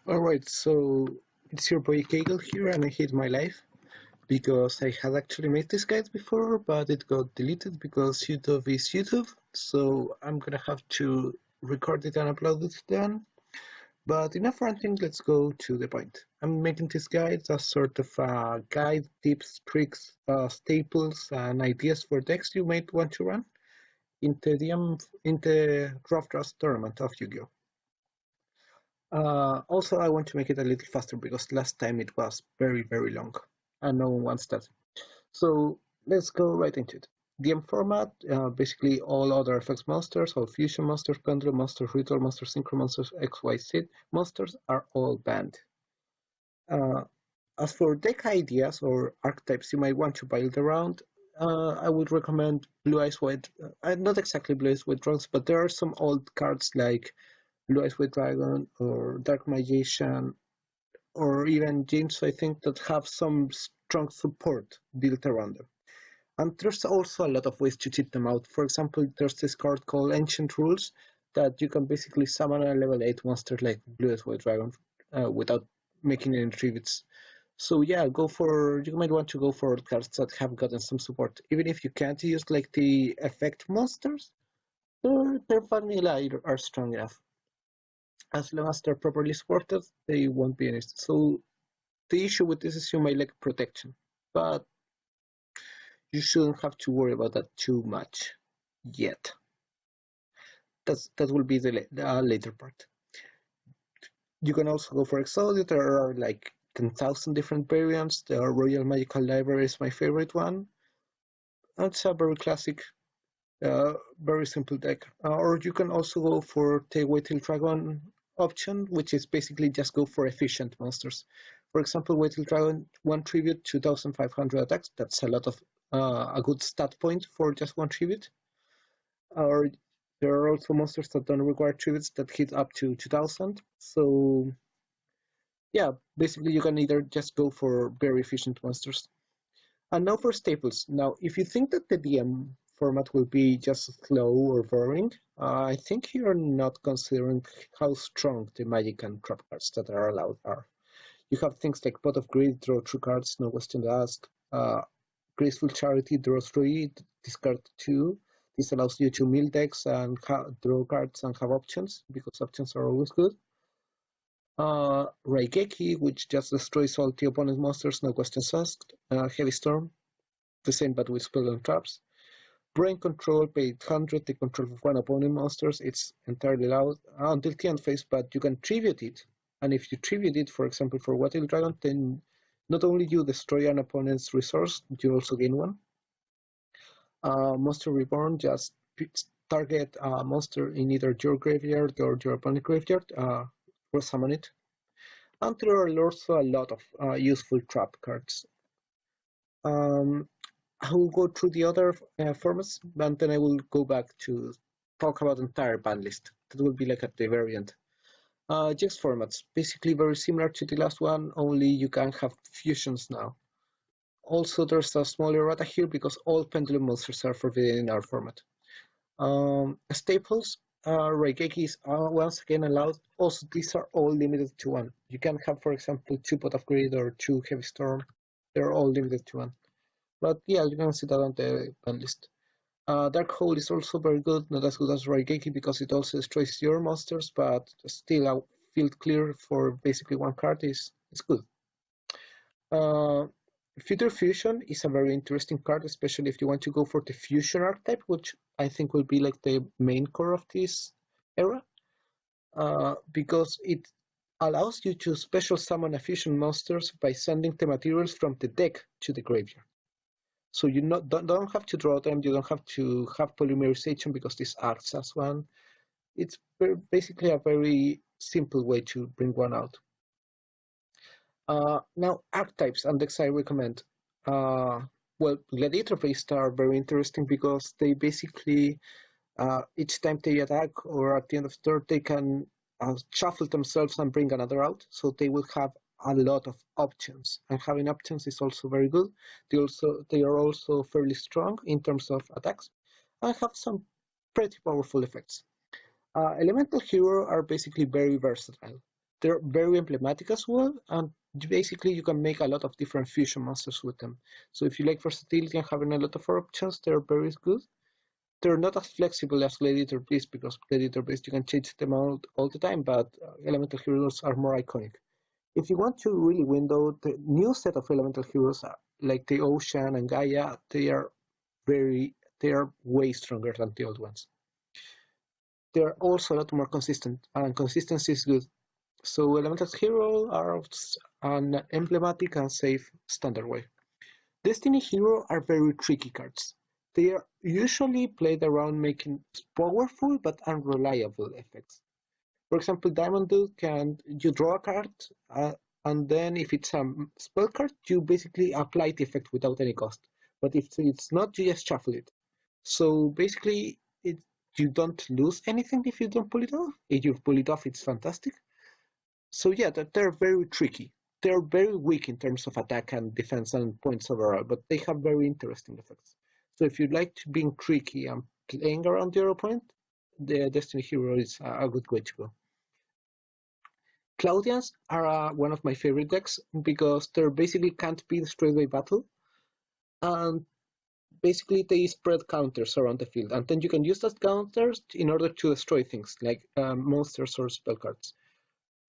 Alright, so it's your boy Kegel here, and I hate my life because I had actually made this guide before, but it got deleted because YouTube is YouTube, so I'm gonna have to record it and upload it then. But enough ranting, let's go to the point. I'm making this guide as sort of a guide, tips, tricks, staples, and ideas for decks you might want to run in the Draft Draft tournament of Yu-Gi-Oh! Also, I want to make it a little faster because last time it was very, very long, and no one wants that. So let's go right into it. DM format, basically all other effects monsters, all fusion monsters, pendulum monsters, ritual monsters, synchro monsters, XYZ monsters are all banned. As for deck ideas or archetypes you might want to build around, I would recommend Blue Eyes White, not exactly Blue Eyes White Dragons, but there are some old cards like Blue Eyes White Dragon or Dark Magician or even James, I think, that have some strong support built around them. And there's also a lot of ways to cheat them out. For example, there's this card called Ancient Rules that you can basically summon a level 8 monster like Blue Eyes White Dragon without making any tributes. So yeah, you might want to go for cards that have gotten some support. Even if you can't use like the effect monsters, their vanilla are strong enough. As long as they're properly supported, they won't be an issue. So the issue with this is you might lack protection, but you shouldn't have to worry about that too much yet. That will be the later part. You can also go for Exodia. There are like 10,000 different variants. The Royal Magical Library is my favorite one. It's a very classic, very simple deck. Or you can also go for the White-tailed Dragon option, which is basically just go for efficient monsters. For example, White-tailed Dragon, 1 tribute, 2,500 attacks. That's a lot of a good stat point for just 1 tribute. Or there are also monsters that don't require tributes that hit up to 2,000. So yeah, basically you can either just go for very efficient monsters. And now for staples. Now, if you think that the DM format will be just slow or boring, I think you're not considering how strong the magic and trap cards that are allowed are. You have things like Pot of Greed, draw 2 cards, no question asked. Graceful Charity, draw 3, discard 2. This allows you to mill decks and draw cards and have options, because options are always good. Raigeki, which just destroys all the opponent's monsters, no questions asked. Heavy Storm, the same but with spell and traps. Brain Control, pay 800, take control of 1 opponent monsters. It's entirely allowed until the end phase, but you can tribute it. And if you tribute it, for example, for White-tailed Dragon, then not only you destroy an opponent's resource, you also gain 1. Monster Reborn, just target a monster in either your graveyard or your opponent's graveyard, resummon it. And there are also a lot of useful trap cards. I will go through the other formats, and then I will go back to talk about the entire ban list. That will be like at the very end. Just formats, basically very similar to the last one, only you can have fusions now. Also, there's a small errata here because all pendulum monsters are forbidden in our format. Staples, Raigeki is once again allowed. Also, these are all limited to 1. You can have, for example, 2 Pot of Greed or 2 Heavy Storm. They're all limited to 1. But yeah, you can see that on the ban list. Dark Hole is also very good, not as good as Raigeki because it also destroys your monsters, but still a field clear for basically 1 card is good. Future Fusion is a very interesting card, especially if you want to go for the Fusion archetype, which I think will be like the main core of this era, because it allows you to special summon a fusion monsters by sending the materials from the deck to the graveyard. So you don't have to draw them, you don't have to have polymerization because this acts as one. It's basically a very simple way to bring 1 out. Now, archetypes and decks I recommend. Well, Gladiator-based are very interesting because they basically, each time they attack or at the end of the turn, they can shuffle themselves and bring another out. So they will have a lot of options, and having options is also very good. They are also fairly strong in terms of attacks and have some pretty powerful effects. Elemental Hero are basically very versatile. They're very emblematic as well, and basically you can make a lot of different fusion monsters with them. So if you like versatility and having a lot of options, they're very good. They're not as flexible as Gladiator Beast, because Gladiator Beast you can change them out all the time, but Elemental Heroes are more iconic. If you want to really win though, the new set of Elemental Heroes are, like the Ocean and Gaia, they are way stronger than the old ones. They are also a lot more consistent, and consistency is good. So Elemental Hero are an emblematic and safe standard way. Destiny Hero are very tricky cards. They are usually played around making powerful but unreliable effects. For example, Diamond Duel you draw a card, and then if it's a spell card, you basically apply the effect without any cost. But if it's not, you just shuffle it. So basically, you don't lose anything if you don't pull it off. If you pull it off, it's fantastic. So yeah, they're very tricky. They're very weak in terms of attack and defense and points overall, but they have very interesting effects. So if you like to being tricky and playing around your opponent, the Destiny Hero is a good way to go. Cloudians are one of my favorite decks because they basically can't be destroyed by battle, and basically they spread counters around the field, and then you can use those counters in order to destroy things like monsters or spell cards.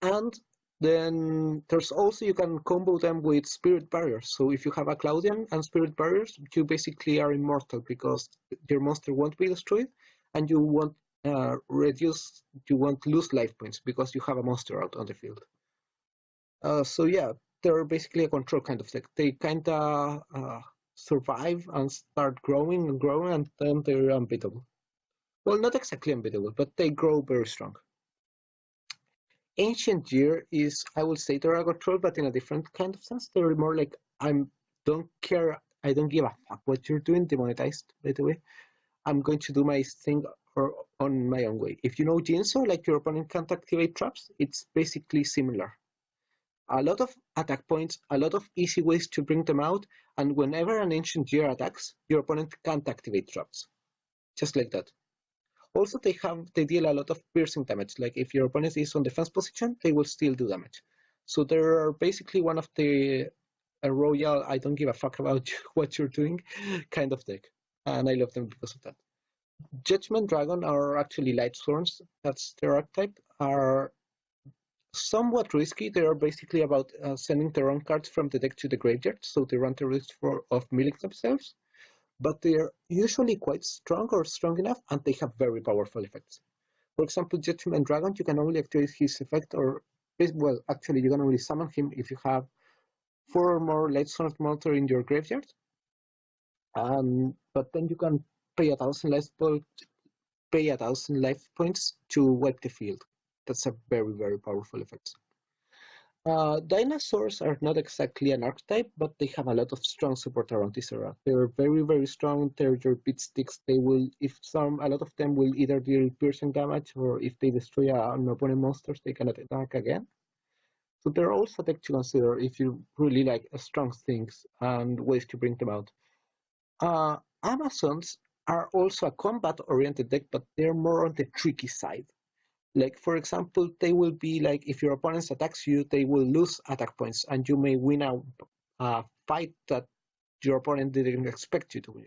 And then there's also, you can combo them with Spirit Barriers. So if you have a Cloudian and Spirit Barriers, you basically are immortal because your monster won't be destroyed, and you won't lose life points because you have a monster out on the field. So yeah, they're basically a control kind of deck. They kind of survive and start growing and growing, and then they're unbeatable. Well, not exactly unbeatable, but they grow very strong. Ancient Year is, I would say, they're a control, but in a different kind of sense. They're more like, I don't give a fuck what you're doing, demonetized, by the way. I'm going to do my thing on my own way. If you know Jinso, like your opponent can't activate traps, it's basically similar. A lot of attack points, a lot of easy ways to bring them out, and whenever an Ancient Year attacks, your opponent can't activate traps. Just like that. Also, they deal a lot of piercing damage. Like if your opponent is on defense position, they will still do damage. So they're basically one of the royal, I don't give a fuck about what you're doing kind of deck. And I love them because of that. Judgment Dragon are actually Light Sworns. That's their archetype. Are somewhat risky. They are basically about sending their own cards from the deck to the graveyard. So they run the risk of milling themselves. But they're usually quite strong or strong enough, and they have very powerful effects. For example, Judgment Dragon, you can only activate his effect, well, actually, you can only summon him if you have 4 or more Light Sworn Monster in your graveyard. But then you can pay 1,000 life points to wipe the field. That's a very, very powerful effect. Dinosaurs are not exactly an archetype, but they have a lot of strong support around this era. They're very, very strong. They're your beat sticks. A lot of them will either deal piercing damage, or if they destroy an opponent monsters, they can attack again. So they're also a deck to consider if you really like strong things and ways to bring them out. Amazons are also a combat-oriented deck, but they're more on the tricky side. Like, for example, they will be like, if your opponent attacks you, they will lose attack points, and you may win a fight that your opponent didn't expect you to win.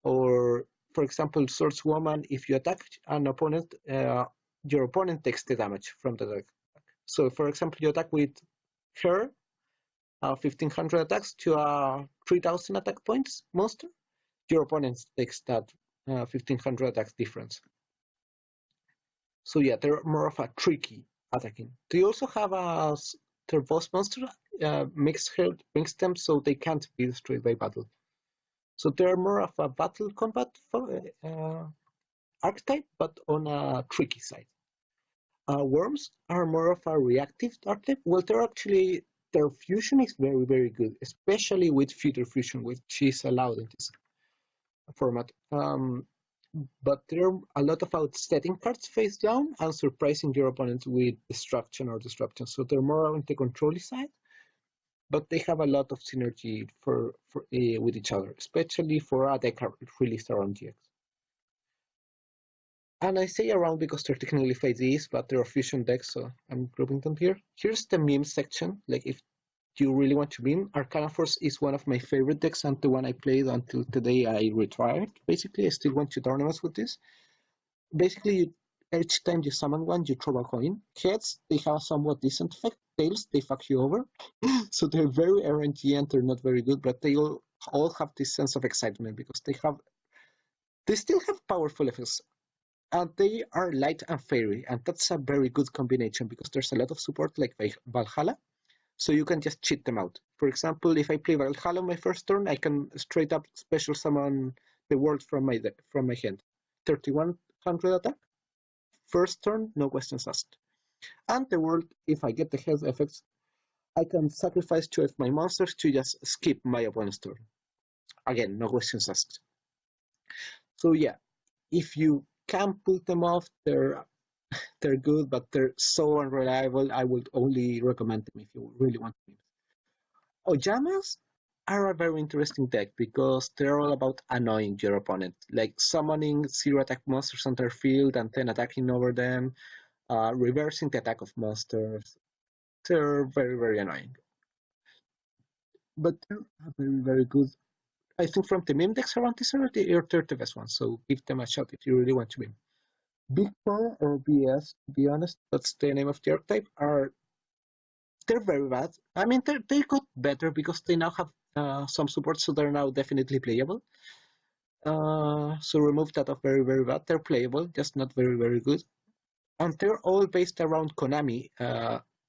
Or, for example, Swordswoman, if you attack an opponent, your opponent takes the damage from the attack. So, for example, you attack with her, 1,500 attacks to a 3,000 attack points monster, your opponent takes that 1,500 attacks difference. So yeah, they're more of a tricky attacking. They also have their boss monster makes them so they can't be destroyed by battle. So they're more of a battle combat archetype, but on a tricky side. Worms are more of a reactive archetype. Well, their fusion is very, very good, especially with future fusion, which is allowed in this format. But there are a lot of outstanding cards face down and surprising your opponent with destruction or disruption. So they're more on the control side, but they have a lot of synergy with each other, especially for a deck released around GX. And I say around because they're technically 5Ds, but they're fusion decks, so I'm grouping them here. Here's the meme section. Like if you really want to meme, Arcana Force is one of my favorite decks and the one I played until today I retired. Basically, I still went to tournaments with this. Basically, each time you summon one, you throw a coin. Heads, they have a somewhat decent effect. Tails, they fuck you over. So they're very RNG and they're not very good, but they all have this sense of excitement because they still have powerful effects. And they are light and fairy, and that's a very good combination because there's a lot of support like Valhalla, so you can just cheat them out. For example, if I play Valhalla on my first turn, I can straight up special summon the world from my hand. 3100 attack, first turn, no questions asked. And the world, if I get the health effects, I can sacrifice two of my monsters to just skip my opponent's turn. Again, no questions asked. So yeah, if you can pull them off, they're good, but they're so unreliable. I would only recommend them if you really want to. Ojamas are a very interesting deck because they're all about annoying your opponent, like summoning zero attack monsters on their field and then attacking over them, reversing the attack of monsters. They're very, very annoying. But they're very, very good. I think from the meme decks around this area, they're the best ones, so give them a shot if you really want to win. Big Pro or BS, to be honest, that's the name of the archetype, they're very bad. I mean, they got better because they now have some support, so they're now definitely playable. So remove that of very, very bad. They're playable, just not very, very good. And they're all based around Konami,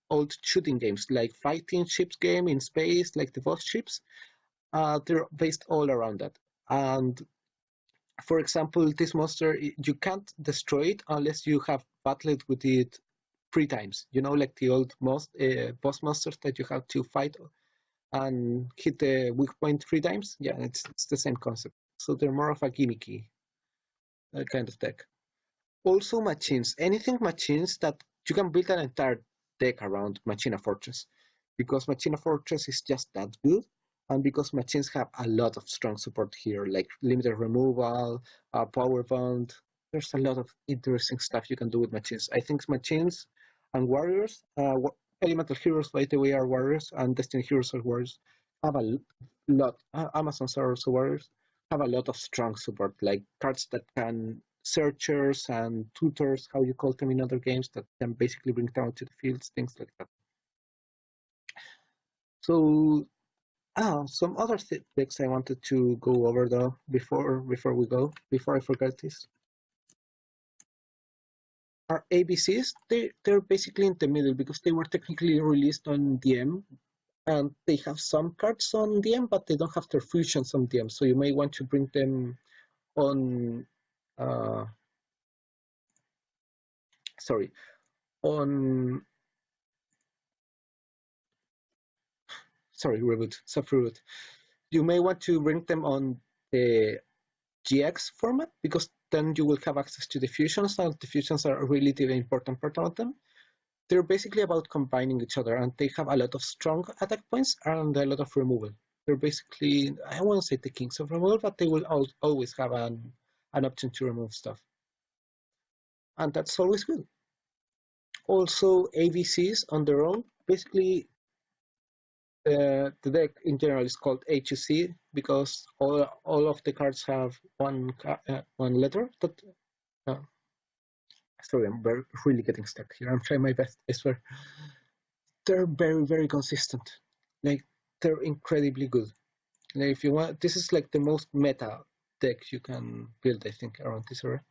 old shooting games, like fighting ships game in space, like the boss ships. They're based all around that. And for example, this monster, you can't destroy it unless you have battled with it 3 times. You know, like the old boss monsters that you have to fight and hit the weak point 3 times. Yeah, it's the same concept. So they're more of a gimmicky kind of deck. Also machines. Anything machines that you can build an entire deck around Machina Fortress. Because Machina Fortress is just that good. And because machines have a lot of strong support here, like limited removal, power bond. There's a lot of interesting stuff you can do with machines. I think machines and warriors, elemental heroes by the way are warriors, and destiny heroes are warriors, have a lot. Amazons are also warriors, have a lot of strong support, like cards that can searchers and tutors, how you call them in other games, that can basically bring down to the fields, things like that. So some other things I wanted to go over though before I forget this are ABCs. They're basically in the middle because they were technically released on DM and they have some cards on DM, but they don't have their fusions on DM. So you may want to bring them on. Sorry, on. Sorry, reboot. Reboot. You may want to bring them on the GX format because then you will have access to the fusions, and the fusions are really the important part of them. They're basically about combining each other, and they have a lot of strong attack points and a lot of removal. They're basically, I won't say the kings of removal, but they will always have an option to remove stuff. And that's always good. Also, AVCs on their own, basically the deck in general is called HUC because all of the cards have one letter. That sorry, I'm really getting stuck here. I'm trying my best. I swear. They're very, very consistent. Like they're incredibly good. Like, if you want, this is like the most meta deck you can build, I think, around this era.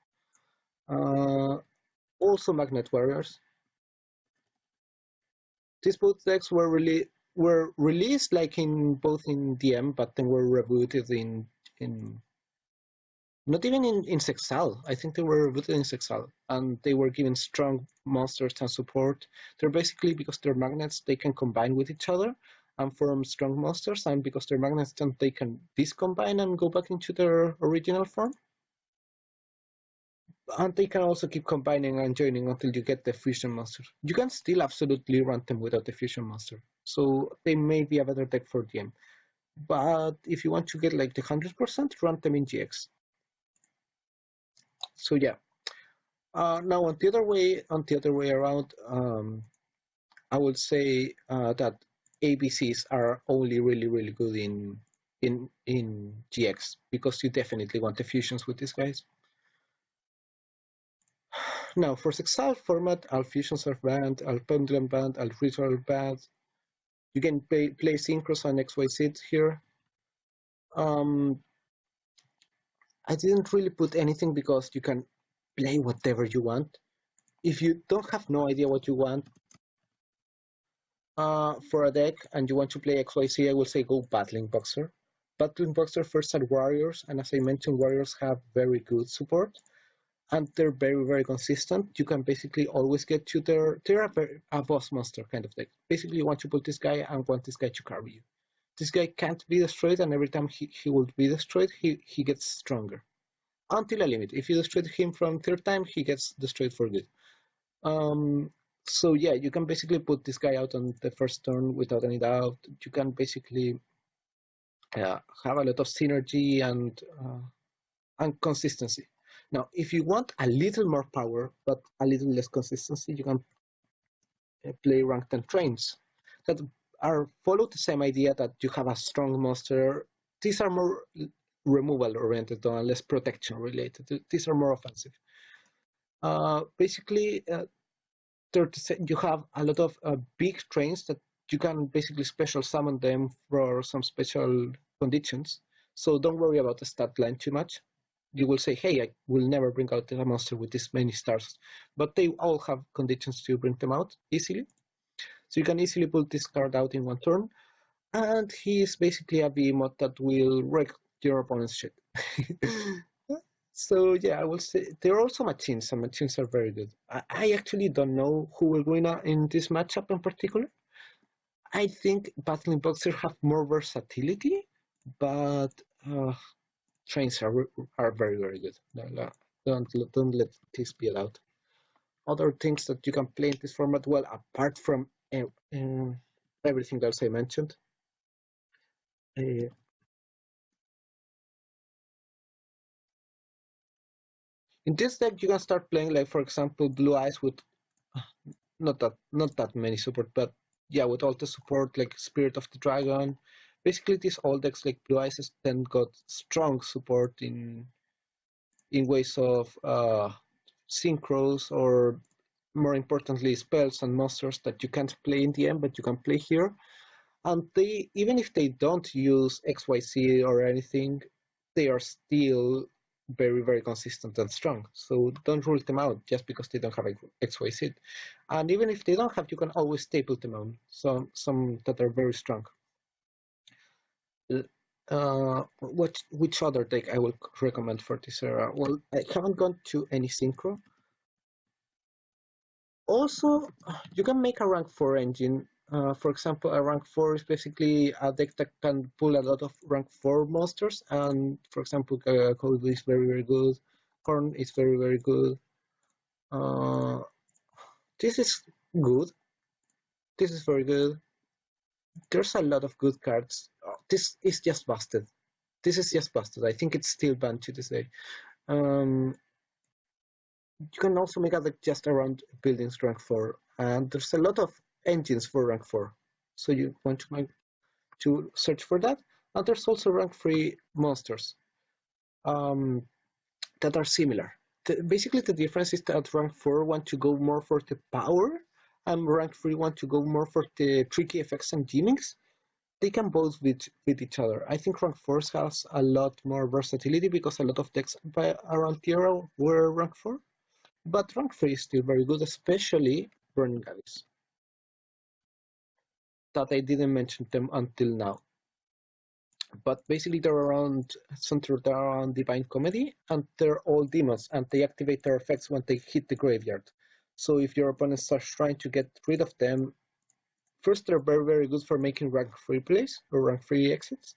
Also, Magnet Warriors. These both decks were released like in both in DM, but then were rebooted in not even in Sexal. I think they were rebooted in Sexal, and they were given strong monsters and support. They're basically, because they're magnets, they can combine with each other and form strong monsters, and because they're magnets, then they can discombine and go back into their original form. And they can also keep combining and joining until you get the fusion monster. You can still absolutely run them without the fusion monster, so they may be a better deck for DM. But if you want to get like the 100%, run them in GX. So yeah, Now on the other way around, I would say that ABCs are only really good in GX because you definitely want the fusions with these guys. Now for Sexal format, all fusions are banned, all pendulum banned, all ritual banned. You can play synchros on XYZ here. I didn't really put anything because you can play whatever you want. If you don't have no idea what you want for a deck and you want to play XYZ, I will say go Battling Boxer. Battling Boxer first are Warriors, and as I mentioned, Warriors have very good support and they're very consistent. You can basically always get to they're a boss monster kind of deck. Basically, you want to put this guy and want this guy to carry you. This guy can't be destroyed, and every time he will be destroyed, he gets stronger. Until a limit. If you destroy him from third time, he gets destroyed for good. So yeah, you can basically put this guy out on the first turn without any doubt. You can basically have a lot of synergy and consistency. Now, if you want a little more power but a little less consistency, you can play Rank 10 trains that are follow the same idea that you have a strong monster. These are more removal oriented and less protection related. These are more offensive. Basically, you have a lot of big trains that you can basically special summon them for some special conditions. So don't worry about the stat line too much. You will say, hey, I will never bring out a monster with this many stars. But they all have conditions to bring them out easily. So you can easily pull this card out in one turn. And he is basically a behemoth that will wreck your opponent's shit. So yeah, I will say there are also machines, and machines are very good. I actually don't know who will win in this matchup in particular. I think Battling Boxer have more versatility, but trains are very good. Don't let this be allowed. Other things that you can play in this format, well, apart from everything else I mentioned, uh, in this deck you can start playing like, for example, Blue Eyes with not that many support, but yeah, with all the support like Spirit of the Dragon. Basically, these all decks like Blue Eyes then got strong support in ways of synchros or more importantly spells and monsters that you can't play in the end, but you can play here. And they, even if they don't use XYZ or anything, they are still very consistent and strong. So don't rule them out just because they don't have XYZ. And even if they don't have, you can always staple them on some that are very strong. Which other deck I will recommend for this era? Well, I haven't gone to any synchro. Also, you can make a rank 4 engine. For example, a rank 4 is basically a deck that can pull a lot of rank 4 monsters. And for example, Code is very good. Korn is very good. This is good. This is very good. There's a lot of good cards. This is just busted. This is just busted. I think it's still banned to this day. You can also make a deck just around buildings rank 4. And there's a lot of engines for rank 4. So you want to search for that. And there's also rank 3 monsters that are similar. Basically, the difference is that rank 4 want to go more for the power, and rank 3 want to go more for the tricky effects and gimmicks. They can both with each other. I think rank 4 has a lot more versatility because a lot of decks around the era were rank 4. But rank 3 is still very good, especially Burning Abyss. That I didn't mention them until now. But basically they're centered around Divine Comedy, and they're all demons, and they activate their effects when they hit the graveyard. So if your opponent starts trying to get rid of them, first they're very good for making rank 3 plays or rank 3 exits.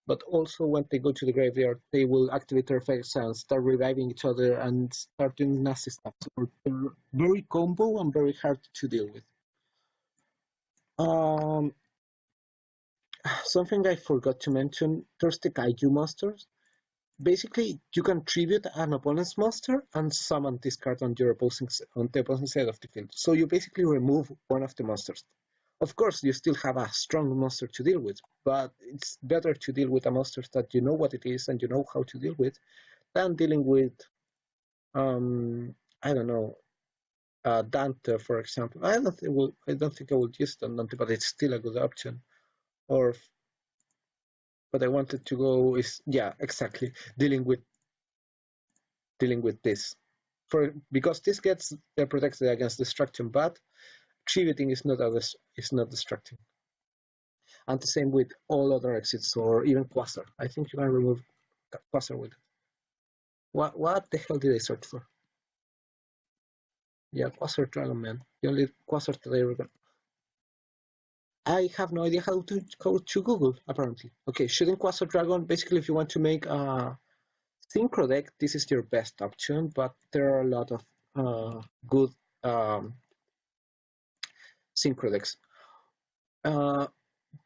But also when they go to the graveyard, they will activate their effects and start reviving each other and start doing nasty stuff. So they're very combo and very hard to deal with. Something I forgot to mention, there's the Kaiju monsters. basically you can tribute an opponent's monster and summon this card on your on the opposing side of the field. So you basically remove one of the monsters. Of course, you still have a strong monster to deal with, but it's better to deal with a monster that you know what it is and you know how to deal with than dealing with, I don't know, Dante, for example. I don't think I would use Dante, but it's still a good option. Or what I wanted to go is, yeah, exactly, dealing with this. Because this gets protected against destruction, but tributing is not destructing. And the same with all other exits or even Quasar. I think you can remove Quasar with it. What the hell did I search for? Yeah, Quasar Dragon Man. The only Quasar that I remember. I have no idea how to go to Google, apparently. Okay, shooting Quasar Dragon, basically if you want to make a Synchro deck, this is your best option, but there are a lot of good Synchro decks.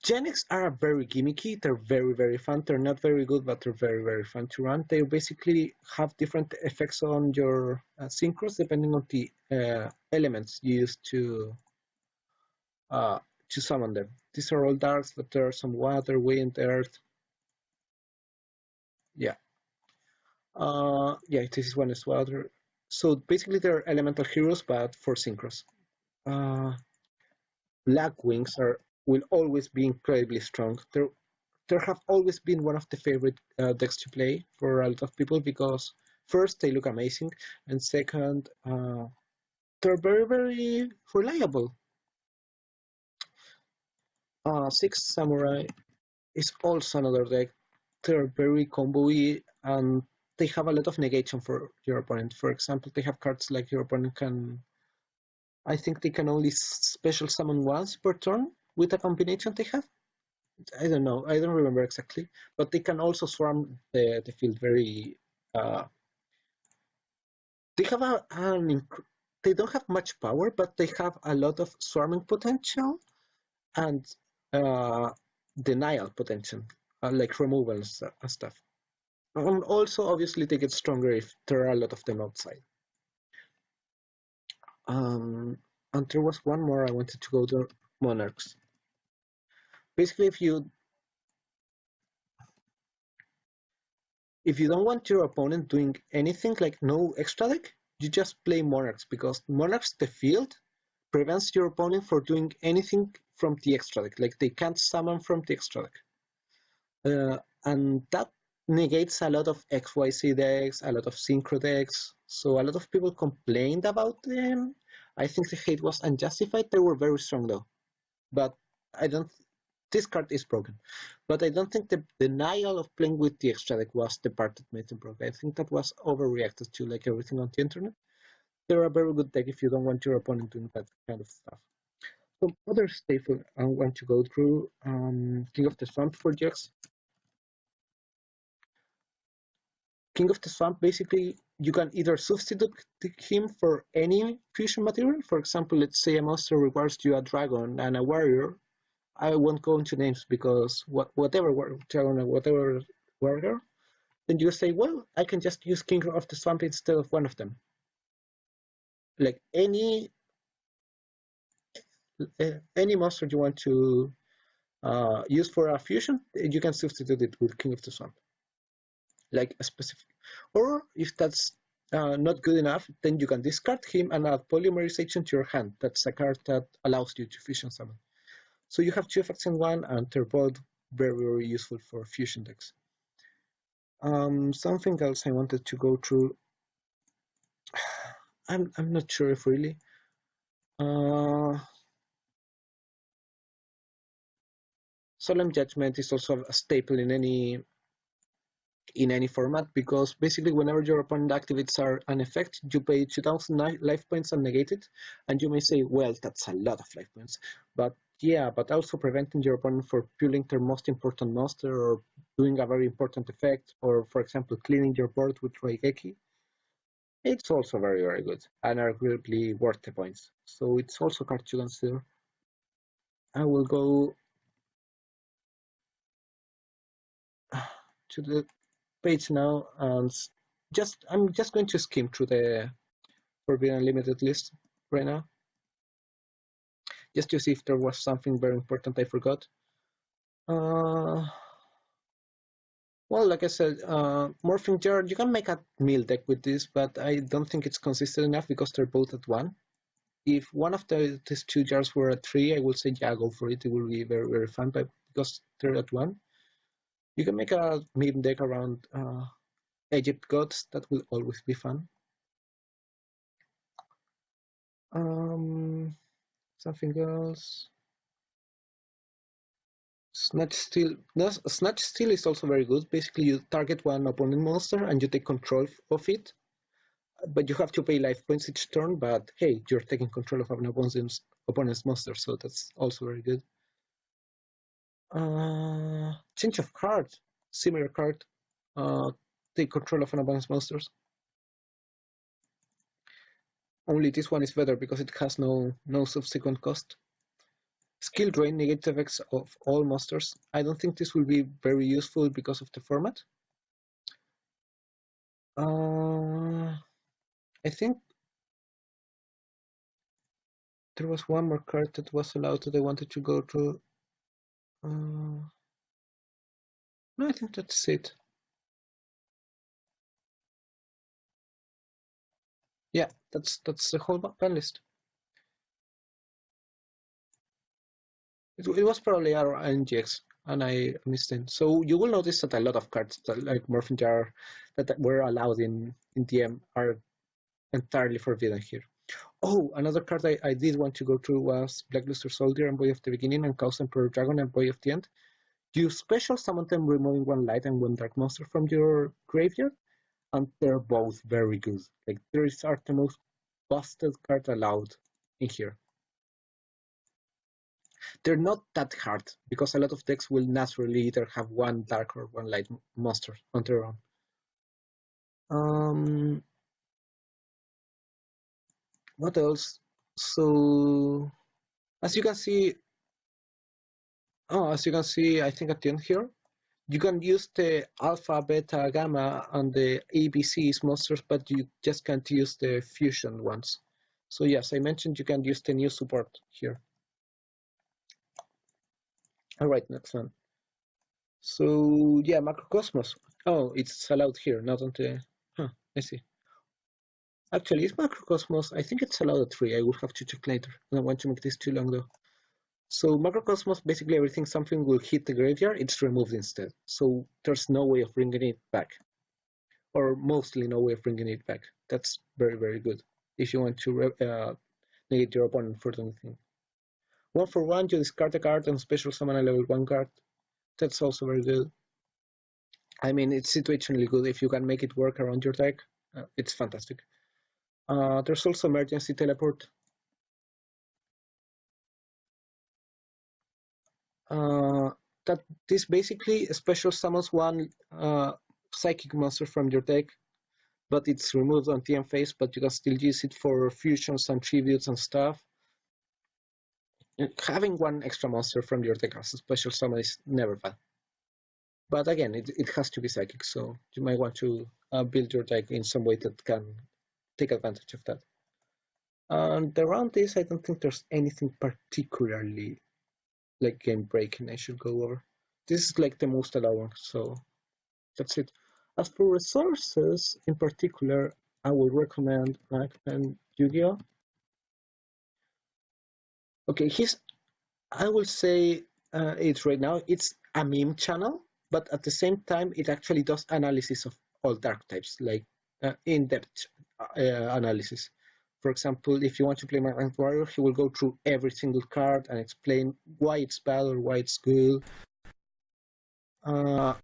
Genics are very gimmicky. They're very, very fun. They're not very good, but they're very, very fun to run. They basically have different effects on your synchros depending on the elements you use to summon them. These are all darks, but there are some water, wind, earth. Yeah. Yeah, this is one is water. So basically, they're elemental heroes, but for synchros. Black Wings will always be incredibly strong. There have always been one of the favorite decks to play for a lot of people because first they look amazing, and second they're very very reliable. Six Samurai is also another deck. They're very combo-y and they have a lot of negation for your opponent. For example, they have cards like your opponent can. I think they can only special summon once per turn with a combination they have. I don't know. I don't remember exactly, but they can also swarm the field very. They have they don't have much power, but they have a lot of swarming potential and uh, denial potential, like removal and stuff. And also, obviously, they get stronger if there are a lot of them outside. And there was one more I wanted to go to, Monarchs. Basically, if you don't want your opponent doing anything like no extra deck, you just play Monarchs because Monarchs the field prevents your opponent from doing anything from the extra deck. Like they can't summon from the extra deck. And that negates a lot of XYZ decks, a lot of synchro decks. So a lot of people complained about them. I think the hate was unjustified. They were very strong though. But I don't. This card is broken. But I don't think the denial of playing with the extra deck was the part that made them broke. I think that was overreacted to, like everything on the internet. They're a very good deck if you don't want your opponent doing that kind of stuff. So other staple I want to go through, King of the Swamp for Jax. King of the Swamp, basically, you can either substitute him for any fusion material. For example, let's say a monster requires you a dragon and a warrior. I won't go into names because whatever dragon or whatever warrior, then you say, well, I can just use King of the Swamp instead of one of them. Like any monster you want to use for a fusion, you can substitute it with King of the Swamp. Like a specific, or if that's not good enough, then you can discard him and add Polymerization to your hand. That's a card that allows you to fusion summon. So you have two effects in one, and they're both very, very useful for fusion decks. Something else I wanted to go through. I'm not sure if really. Solemn Judgment is also a staple in any format because basically whenever your opponent activates an effect, you pay 2,000 life points and negate it, and you may say, well, that's a lot of life points. But yeah, but also preventing your opponent from pulling their most important monster or doing a very important effect, or for example, cleaning your board with Raigeki. It's also very, very good and arguably worth the points. So it's also a card to consider. I will go to the page now, and I'm just going to skim through the Forbidden Unlimited list right now, just to see if there was something very important I forgot. Well, like I said, Morphing Jar, you can make a meal deck with this, but I don't think it's consistent enough because they're both at 1. If one of these 2 jars were at 3, I would say, yeah, go for it. It will be very, very fun, but because they're at 1, you can make a meal deck around Egypt gods. That will always be fun. Something else. Snatch Steal. No, Snatch Steal is also very good. Basically, you target one opponent monster and you take control of it, but you have to pay life points each turn. But hey, you're taking control of an opponent's monster, so that's also very good. Change of card, similar card. Take control of an opponent's monsters. Only this one is better because it has no subsequent cost. Skill drain negates effects of all monsters. I don't think this will be very useful because of the format. I think there was one more card that was allowed that I wanted to go through. No, I think that's it. Yeah, that's the whole ban list. It was probably our NGX, and I missed it. So you will notice that a lot of cards that, like Morphin Jar that were allowed in DM are entirely forbidden here. Oh, another card I did want to go through was Blackluster Soldier and Boy of the Beginning and Chaos Emperor Dragon and Boy of the End. You special summon them, removing 1 light and 1 dark monster from your graveyard, and they're both very good. Like, these are the most busted cards allowed in here. They're not that hard, because a lot of decks will naturally either have 1 dark or 1 light monster on their own. What else? So, as you can see, I think at the end here, you can use the alpha, beta, gamma, and the ABCs monsters, but you just can't use the fusion ones. So yes, I mentioned you can use the new support here. All right, next one. So yeah, Macrocosmos. Oh, it's allowed here, not on the. I see. Actually, it's Macrocosmos. I think it's allowed at 3. I will have to check later. I don't want to make this too long though. So Macrocosmos, basically everything something will hit the graveyard, it's removed instead. So there's no way of bringing it back. Or mostly no way of bringing it back. That's very, very good if you want to negate your opponent for anything. 1 for 1, you discard a card and special summon a level 1 card. That's also very good. I mean, it's situationally good. If you can make it work around your deck, it's fantastic. There's also Emergency Teleport. That this basically special summons 1 psychic monster from your deck, but it's removed on TM phase, but you can still use it for fusions and tributes and stuff. Having 1 extra monster from your deck as a special summon is never bad. But again, it has to be psychic, so you might want to build your deck in some way that can take advantage of that. And around this, I don't think there's anything particularly like game breaking I should go over. This is like the most allowed, so that's it. As for resources in particular, I would recommend Rank10YGO. Okay, I will say it's right now, it's a meme channel, but at the same time, it actually does analysis of all dark types, like in-depth analysis. For example, if you want to play my ranked warrior, he will go through every single card and explain why it's bad or why it's good. And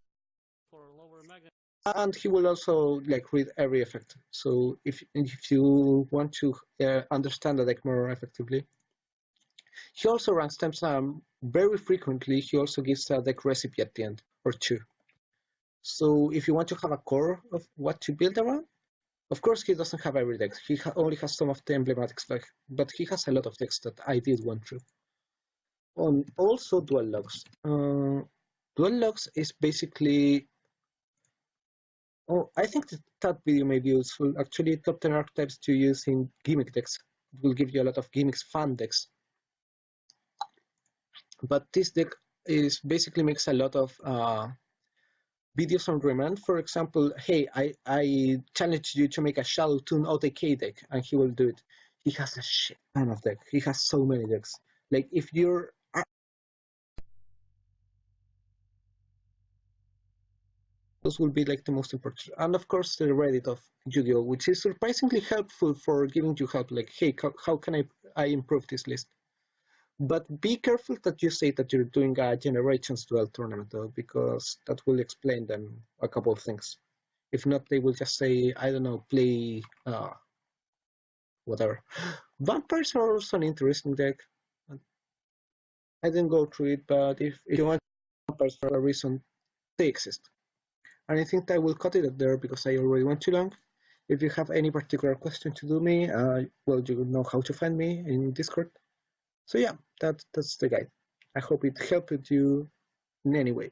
he will also like read every effect. So if you want to understand the deck more effectively, he also ranks temps very frequently. He also gives a deck recipe at the end or 2. So if you want to have a core of what to build around, of course he doesn't have every deck. He only has some of the emblematics, but he has a lot of decks that I did want through. Also Duel Logs. Duel Logs is basically Oh, I think that video may be useful. Actually, top 10 archetypes to use in Gimmick decks. It will give you a lot of Gimmicks fan decks. But this deck is basically makes a lot of videos on demand. For example, hey, I challenge you to make a Shadow Tune OTK deck, and he will do it. He has a shit ton of deck. He has so many decks. Like, if you're those will be like the most important. And of course, the Reddit of Yu-Gi-Oh, which is surprisingly helpful for giving you help. Like, hey, how can I improve this list? But be careful that you say that you're doing a Generations Duel tournament, though, because that will explain them a couple of things. If not, they will just say, I don't know, play whatever. Vampires are also an interesting deck. I didn't go through it, but if you want vampires for a reason, they exist. And I think I will cut it there because I already went too long. If you have any particular question to do me, well, you know how to find me in Discord. So yeah, that's the guide. I hope it helped you in any way.